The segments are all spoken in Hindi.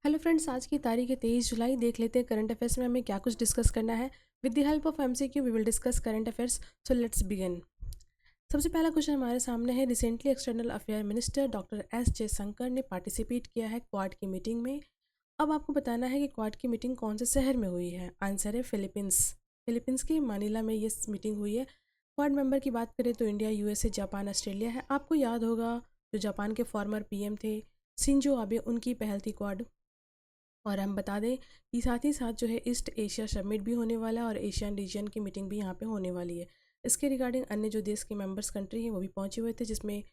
हेलो फ्रेंड्स, आज की तारीख है 23 जुलाई। देख लेते हैं करंट अफेयर्स में हमें क्या कुछ डिस्कस करना है। With the help of MCQ we will discuss current affairs. So let's begin. सबसे पहला क्वेश्चन हमारे सामने है। Recently external affair minister doctor S Jaishankar ने पार्टिसिपेट किया है क्वाड की मीटिंग में। अब आपको बताना है कि क्वाड की मीटिंग कौन से शहर में हुई है। आंसर है फिलीपींस। फिलीपींस की मानीला में ये मीटिंग हुई है। क्वाड मेंबर की बात करें तो इंडिया, यूएसए, जापान, ऑस्ट्रेलिया है। आपको याद होगा जो जापान के फॉर्मर पीएम थे शिंजो आबे, उनकी पहल थी क्वाड। और हम बता दें कि साथ ही साथ जो है ईस्ट एशिया समिट भी होने वाला है और एशियन रीजन की मीटिंग भी यहाँ पे होने वाली है। इसके रिगार्डिंग अन्य जो देश के मेंबर्स कंट्री हैं वो भी पहुँचे हुए थे, जिसमें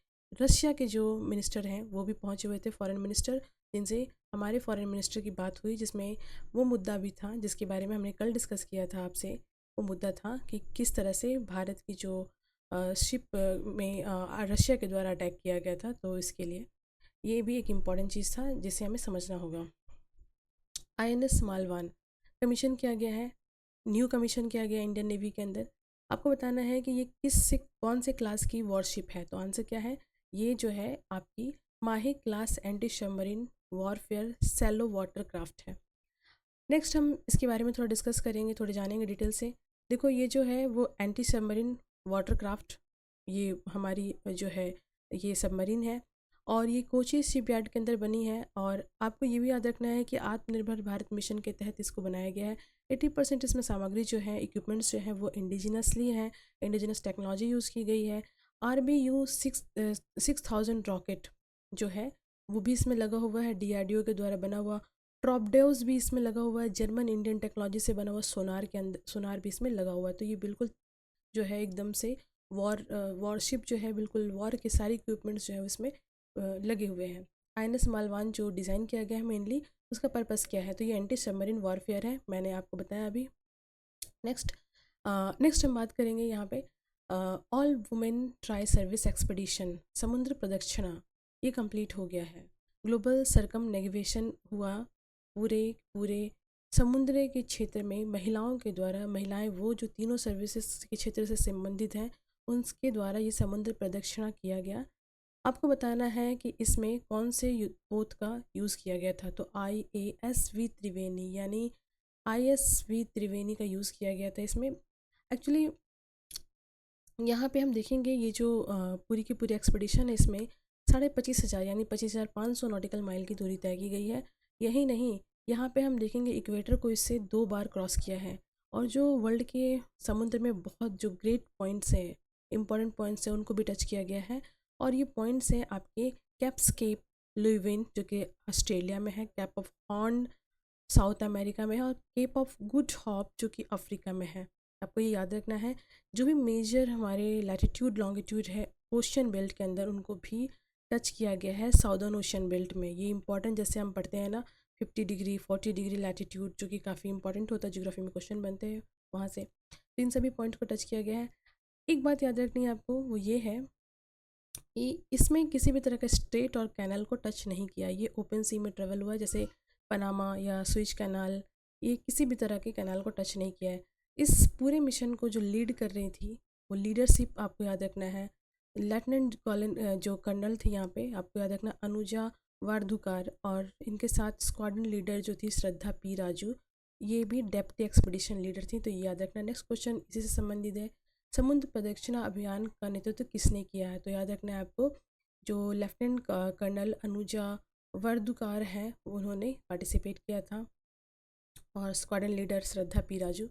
रशिया के जो मिनिस्टर हैं वो भी पहुँचे हुए थे, फॉरेन मिनिस्टर, जिनसे हमारे फॉरेन मिनिस्टर की बात हुई, जिसमें वो मुद्दा भी था जिसके बारे में हमने कल डिस्कस किया था आपसे। वो मुद्दा था कि किस तरह से भारत की जो शिप में रशिया के द्वारा अटैक किया गया था। तो इसके लिए ये भी एक इम्पॉर्टेंट चीज़ था जिसे हमें समझना होगा। आईएनएस मालवान कमीशन किया गया है, न्यू कमीशन किया गया है इंडियन नेवी के अंदर। आपको बताना है कि ये किस से कौन से क्लास की वॉरशिप है। तो आंसर क्या है, ये जो है आपकी माही class anti submarine warfare shallow water craft है। नेक्स्ट हम इसके बारे में थोड़ा डिस्कस करेंगे, थोड़े जानेंगे डिटेल से। देखो ये जो है वो एंटी सबमरीन वाटर क्राफ्ट, ये हमारी जो है ये सबमरीन है और ये कोची शिपयार्ड के अंदर बनी है। और आपको ये भी याद रखना है कि आत्मनिर्भर भारत मिशन के तहत इसको बनाया गया है। 80% इसमें सामग्री जो है, इक्विपमेंट्स जो हैं वो इंडिजिनसली हैं, इंडिजिनस टेक्नोलॉजी यूज़ की गई है। RBU 6000 रॉकेट जो है वो भी इसमें लगा हुआ है, DRDO के द्वारा बना हुआ। ट्रॉपडेव्स भी इसमें लगा हुआ है, जर्मन इंडियन टेक्नोलॉजी से बना हुआ सोनार के अंदर, सोनार भी इसमें लगा हुआ है। तो ये बिल्कुल जो है एकदम से वॉरशिप जो है, बिल्कुल वॉर के सारे इक्विपमेंट्स जो है उसमें लगे हुए हैं। आईएनएस मालवान जो डिज़ाइन किया गया है मेनली, उसका पर्पस क्या है, तो ये एंटी सबमरीन वॉरफेयर है, मैंने आपको बताया अभी। नेक्स्ट नेक्स्ट हम बात करेंगे यहाँ पे all women tri service expedition समुद्र प्रदक्षिणा, ये कंप्लीट हो गया है। ग्लोबल सरकम नेविगेशन हुआ पूरे पूरे समुद्र के क्षेत्र में महिलाओं के द्वारा। महिलाएं वो जो तीनों सर्विसेज के क्षेत्र से संबंधित हैं, उनके द्वारा ये समुद्र प्रदक्षिणा किया गया। आपको बताना है कि इसमें कौन से पोत का यूज़ किया गया था। तो IASV त्रिवेणी, यानी ISV त्रिवेणी का यूज़ किया गया था इसमें। एक्चुअली यहाँ पे हम देखेंगे ये जो पूरी की पूरी एक्सपीडिशन है, इसमें 25,500 यानी 25,500 नॉटिकल माइल की दूरी तय की गई है। यही नहीं, यहाँ पे हम देखेंगे इक्वेटर को इससे 2 बार क्रॉस किया है। और जो वर्ल्ड के समुद्र में बहुत जो ग्रेट पॉइंट्स हैं, इंपॉर्टेंट पॉइंट्स हैं, उनको भी टच किया गया है। और ये पॉइंट्स हैं आपके कैप्स केप लुईविन जो कि ऑस्ट्रेलिया में है, cap of horn south America में है, और केप ऑफ गुड हॉप जो कि अफ्रीका में है। आपको ये याद रखना है। जो भी मेजर हमारे लैटिट्यूड लॉन्गिट्यूड है ओशियन बेल्ट के अंदर, उनको भी टच किया गया है साउदर्न ओशियन बेल्ट में। ये इंपॉर्टेंट, जैसे हम पढ़ते हैं ना 50 डिग्री 40 डिग्री लैटिट्यूड, जो कि काफ़ी इंपॉर्टेंट होता है, ज्योग्राफी में क्वेश्चन बनते हैं वहाँ से। तो इन सभी पॉइंट को टच किया गया है। एक बात याद रखनी है आपको, वो ये है कि इसमें किसी भी तरह का स्ट्रेट और कैनाल को टच नहीं किया। ये ओपन सी में ट्रेवल हुआ है, जैसे पनामा या स्विच कैनाल, ये किसी भी तरह के कैनाल को टच नहीं किया है। इस पूरे मिशन को जो लीड कर रही थी, वो लीडरशिप आपको याद रखना है, लेफ्टिनेंट कॉलन जो कर्नल थी यहाँ पे, आपको याद रखना अनुजा वारधुकार। और इनके साथ स्क्वाड्रन लीडर जो थी श्रद्धा पी राजू, ये भी डेप्टी एक्सपीडिशन लीडर थी। तो ये याद रखना। नेक्स्ट क्वेश्चन इसी से संबंधित है। समुद्र प्रदक्षिणा अभियान का नेतृत्व किसने किया है। तो याद रखना है आपको, जो लेफ्टिनेंट कर्नल अनुजा वर्धुकार हैं, उन्होंने पार्टिसिपेट किया था। और स्क्वाड्रन लीडर श्रद्धा पी राजू।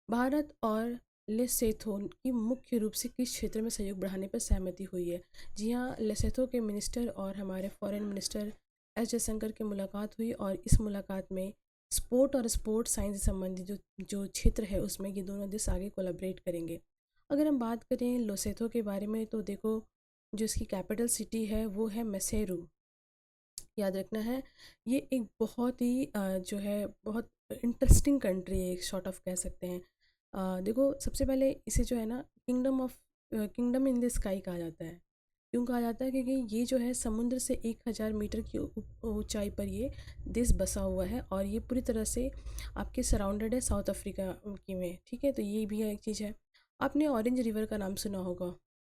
भारत और लेसेथो की मुख्य रूप से किस क्षेत्र में सहयोग बढ़ाने पर सहमति हुई है। जी हाँ, लेसेथो के मिनिस्टर और हमारे फॉरेन मिनिस्टर एस जयशंकर की मुलाकात हुई, और इस मुलाकात में स्पोर्ट और स्पोर्ट साइंस से संबंधित जो जो क्षेत्र है उसमें ये दोनों देश आगे कोलैबोरेट करेंगे। अगर हम बात करें लेसेथो के बारे में, तो देखो जो इसकी कैपिटल सिटी है वो है मैसेरू। याद रखना है, ये एक बहुत ही जो है बहुत इंटरेस्टिंग कंट्री है, एक शॉर्ट ऑफ कह सकते हैं। देखो सबसे पहले इसे जो है ना किंगडम इन द स्काई कहा जाता है। क्यों कहा जाता है, क्योंकि ये जो है समुद्र से 1000 मीटर की ऊंचाई पर ये देश बसा हुआ है, और ये पूरी तरह से आपके सराउंडेड है साउथ अफ्रीका की में। ठीक है, तो ये भी एक चीज़ है। आपने ऑरेंज रिवर का नाम सुना होगा,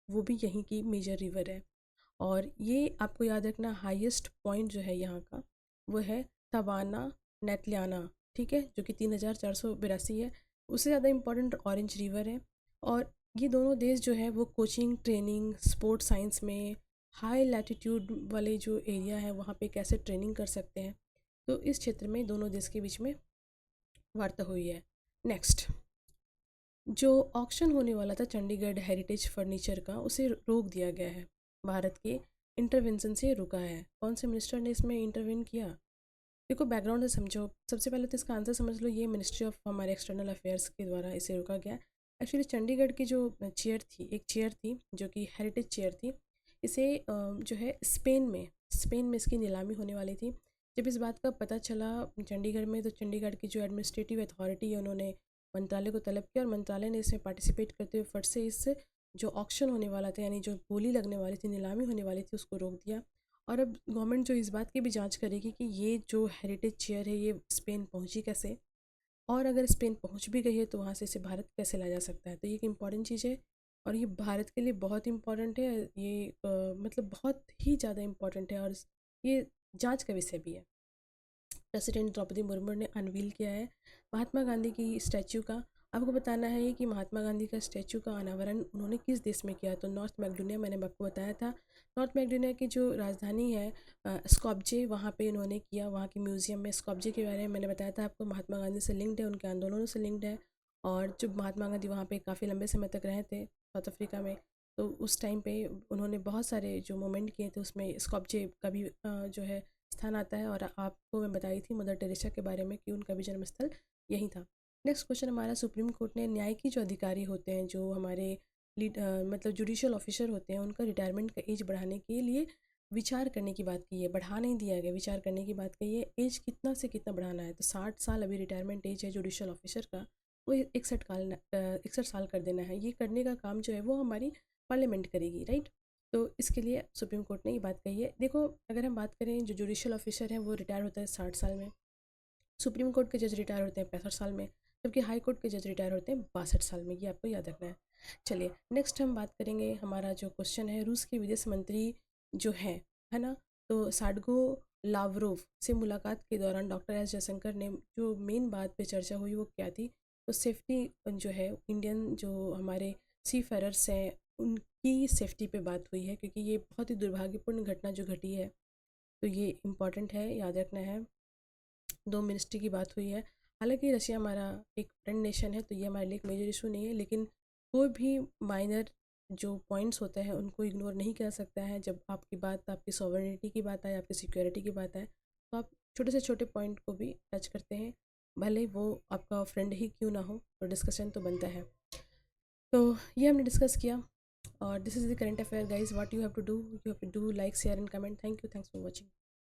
वो भी यहीं की मेजर रिवर है। और ये आपको याद रखना, हाईएस्ट पॉइंट जो है यहाँ का वो है तवाना नेतल्याना, ठीक है, जो कि 3482 है। उससे ज़्यादा इम्पोर्टेंट ऑरेंज रिवर है। और ये दोनों देश जो है वो कोचिंग ट्रेनिंग स्पोर्ट्स साइंस में हाई लैटिट्यूड वाले जो एरिया है वहाँ पे कैसे ट्रेनिंग कर सकते हैं, तो इस क्षेत्र में दोनों देश के बीच में वार्ता हुई है। नेक्स्ट, जो ऑक्शन होने वाला था चंडीगढ़ हेरिटेज फर्नीचर का, उसे रोक दिया गया है। भारत के इंटरवेंशन से रुका है। कौन से मिनिस्टर ने इसमें इंटरवेन किया? देखो बैकग्राउंड से समझो। सबसे पहले तो इसका आंसर समझ लो, ये मिनिस्ट्री ऑफ हमारे एक्सटर्नल अफेयर्स के द्वारा इसे रोका गया। एक्चुअली चंडीगढ़ की जो चेयर थी जो कि हेरिटेज चेयर थी, इसे जो है स्पेन में इसकी नीलामी होने वाली थी। जब इस बात का पता चला चंडीगढ़ में, तो चंडीगढ़ की जो एडमिनिस्ट्रेटिव अथॉरिटी है उन्होंने मंत्रालय को तलब किया और मंत्रालय ने इसमें पार्टिसिपेट करते हुए फट से इस जो ऑक्शन होने वाला था, यानी जो बोली लगने वाली थी, नीलामी होने वाली थी, उसको रोक दिया। और अब गवर्नमेंट जो इस बात की भी जांच करेगी कि ये जो हेरिटेज चेयर है ये स्पेन पहुंची कैसे, और अगर स्पेन पहुंच भी गई है तो वहाँ से इसे भारत कैसे लाया जा सकता है। तो ये एक इम्पॉर्टेंट चीज़ है और ये भारत के लिए बहुत इम्पॉर्टेंट है। ये मतलब बहुत ही ज़्यादा इम्पॉर्टेंट है और ये जांच का विषय भी है। प्रेसिडेंट द्रौपदी मुर्मू ने अनवील किया है महात्मा गांधी की स्टैचू का। आपको बताना है कि महात्मा गांधी का स्टैचू का अनावरण उन्होंने किस देश में किया, तो नॉर्थ मैकडोनिया, मैंने आपको बताया था। नॉर्थ मैकडोनिया की जो राजधानी है स्कॉप्जे, वहाँ पे उन्होंने किया, वहाँ के म्यूज़ियम में। स्कॉप्जे के बारे में मैंने बताया था आपको, महात्मा गांधी से लिंक्ड है, उनके आंदोलनों से लिंक्ड है। और जब महात्मा गांधी वहाँ पे काफ़ी लंबे समय तक रहे थे साउथ अफ्रीका में, तो उस टाइम पे उन्होंने बहुत सारे जो मूवमेंट किए थे उसमें स्कॉप्जे का भी जो है स्थान आता है। और आपको मैं बताई थी मदर टेरेसा के बारे में कि उनका भी जन्मस्थल यहीं था। नेक्स्ट क्वेश्चन हमारा, सुप्रीम कोर्ट ने न्याय की जो अधिकारी होते हैं, जो हमारे मतलब जुडिशियल ऑफिसर होते हैं, उनका रिटायरमेंट का एज बढ़ाने के लिए विचार करने की बात की है। बढ़ा नहीं दिया गया, विचार करने की बात कही है। एज कितना से कितना बढ़ाना है, तो 60 साल अभी रिटायरमेंट एज है जुडिशियल ऑफिसर का, वो 61 साल कर देना है। ये करने का काम जो है वो हमारी पार्लियामेंट करेगी, राइट। तो इसके लिए सुप्रीम कोर्ट ने ये बात कही है। देखो अगर हम बात करें, जो जुडिशियल ऑफिसर है वो रिटायर होता है 60 साल में, सुप्रीम कोर्ट के जज रिटायर होते हैं 65 साल में, जबकि हाई कोर्ट के जज रिटायर होते हैं 62 साल में। ये आपको याद रखना है। चलिए नेक्स्ट हम बात करेंगे, हमारा जो क्वेश्चन है, रूस के विदेश मंत्री जो है ना, तो सार्गो लावरोव से मुलाकात के दौरान डॉक्टर एस जयशंकर ने जो मेन बात पे चर्चा हुई वो क्या थी, तो सेफ्टी जो है, इंडियन जो हमारे सी फेरर्स हैं उनकी सेफ्टी पे बात हुई है, क्योंकि ये बहुत ही दुर्भाग्यपूर्ण घटना जो घटी है, तो ये इम्पॉर्टेंट है, याद रखना है। दो मिनिस्ट्री की बात हुई है। हालांकि रशिया हमारा एक फ्रेंड नेशन है, तो ये हमारे लिए एक मेजर इशू नहीं है, लेकिन कोई भी माइनर जो पॉइंट्स होते हैं उनको इग्नोर नहीं कर सकता है। जब आपकी बात, आपकी सॉवरेनिटी की बात आए, आपकी सिक्योरिटी की बात आए, तो आप छोटे से छोटे पॉइंट को भी टच करते हैं, भले वो आपका फ्रेंड ही क्यों ना हो, तो डिस्कशन तो बनता है। तो ये हमने डिस्कस किया, और this is the current affair guys. What you have to do, you have to do like share and comment. Thank you, thanks for watching.